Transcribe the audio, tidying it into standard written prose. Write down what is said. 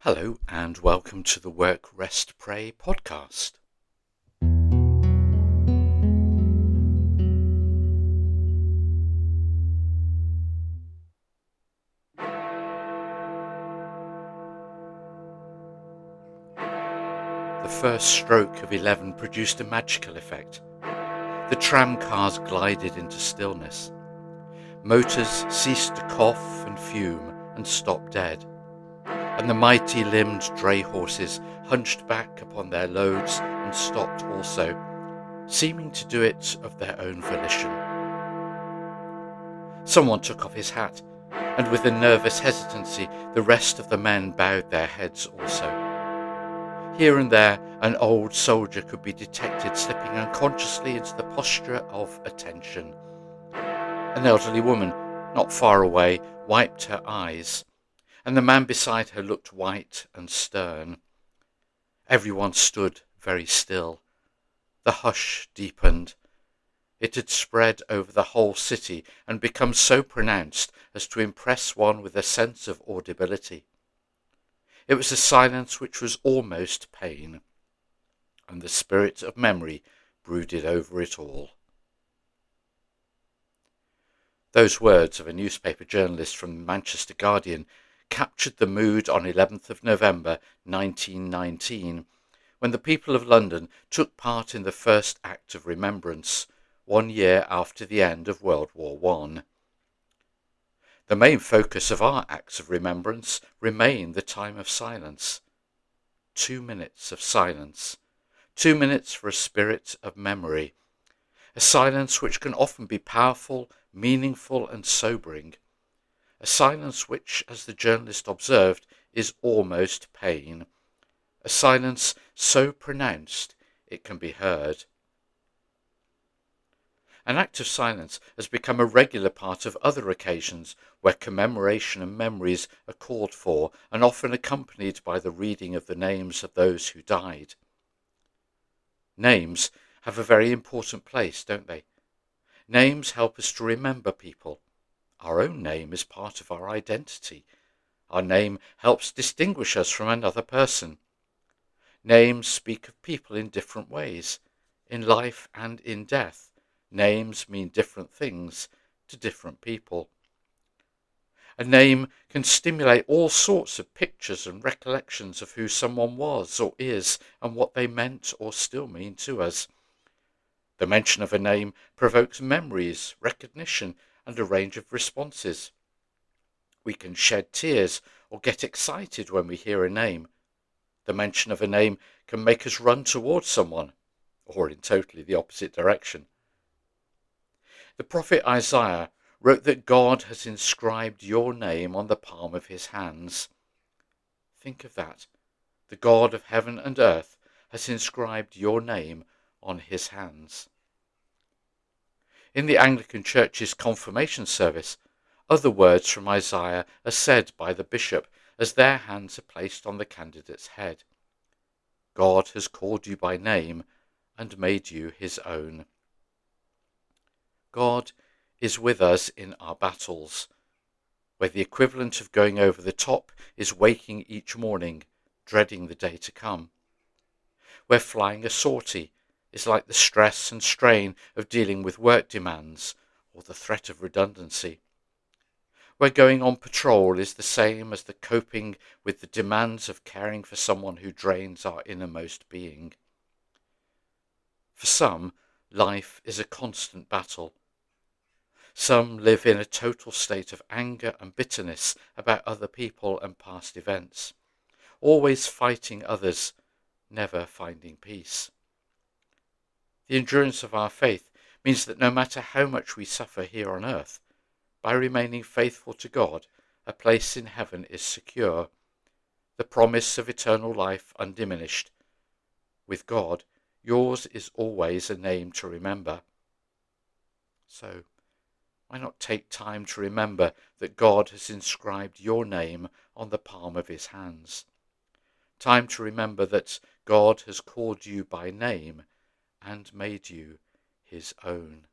Hello and welcome to the Work.Rest.Pray podcast. The first stroke of 11 produced a magical effect. The tram cars glided into stillness. Motors ceased to cough and fume and stopped dead. And the mighty-limbed dray horses hunched back upon their loads and stopped also, seeming to do it of their own volition. Someone took off his hat, and with a nervous hesitancy the rest of the men bowed their heads also. Here and there an old soldier could be detected slipping unconsciously into the posture of attention. An elderly woman, not far away, wiped her eyes, and the man beside her looked white and stern. Everyone stood very still. The hush deepened. It had spread over the whole city and become so pronounced as to impress one with a sense of audibility. It was a silence which was almost pain, and the spirit of memory brooded over it all. Those words of a newspaper journalist from the Manchester Guardian captured the mood on 11th of November 1919, when the people of London took part in the first act of remembrance, 1 year after the end of World War I. The main focus of our acts of remembrance remain the time of silence. 2 minutes of silence. 2 minutes for a spirit of memory. A silence which can often be powerful, meaningful and sobering. A silence which, as the journalist observed, is almost pain. A silence so pronounced it can be heard. An act of silence has become a regular part of other occasions where commemoration and memories are called for, and often accompanied by the reading of the names of those who died. Names have a very important place, don't they? Names help us to remember people. Our own name is part of our identity. Our name helps distinguish us from another person. Names speak of people in different ways, in life and in death. Names mean different things to different people. A name can stimulate all sorts of pictures and recollections of who someone was or is and what they meant or still mean to us. The mention of a name provokes memories, recognition, and a range of responses. We can shed tears or get excited when we hear a name. The mention of a name can make us run towards someone, or in totally the opposite direction. The prophet Isaiah wrote that God has inscribed your name on the palm of his hands. Think of that. The God of heaven and earth has inscribed your name on his hands. In the Anglican Church's confirmation service, other words from Isaiah are said by the bishop as their hands are placed on the candidate's head. God has called you by name and made you his own. God is with us in our battles, where the equivalent of going over the top is waking each morning, dreading the day to come, where flying a sortie is like the stress and strain of dealing with work demands or the threat of redundancy, where going on patrol is the same as the coping with the demands of caring for someone who drains our innermost being. For some, life is a constant battle. Some live in a total state of anger and bitterness about other people and past events, always fighting others, never finding peace. The endurance of our faith means that no matter how much we suffer here on earth, by remaining faithful to God, a place in heaven is secure, the promise of eternal life undiminished. With God, yours is always a name to remember. So, why not take time to remember that God has inscribed your name on the palm of his hands? Time to remember that God has called you by name and made you his own.